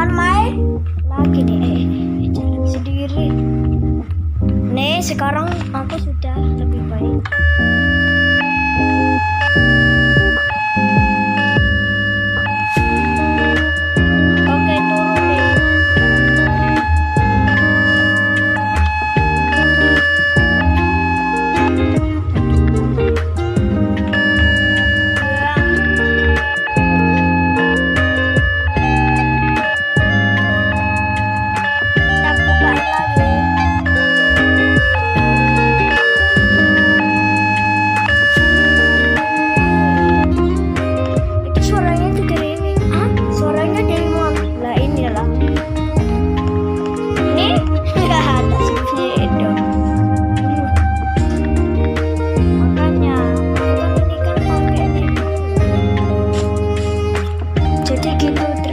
kan main lagi nih jalan sendiri. Nih sekarang aku sudah lebih baik. Oke, turun deh. Kita bukain lagi. Itu suaranya tuh dari ini. Ah, suaranya dari mana? Lah ini lah. Ini nggak ada sepeda. Makanya aku kan ini kan pakai ini. Jadi gitu.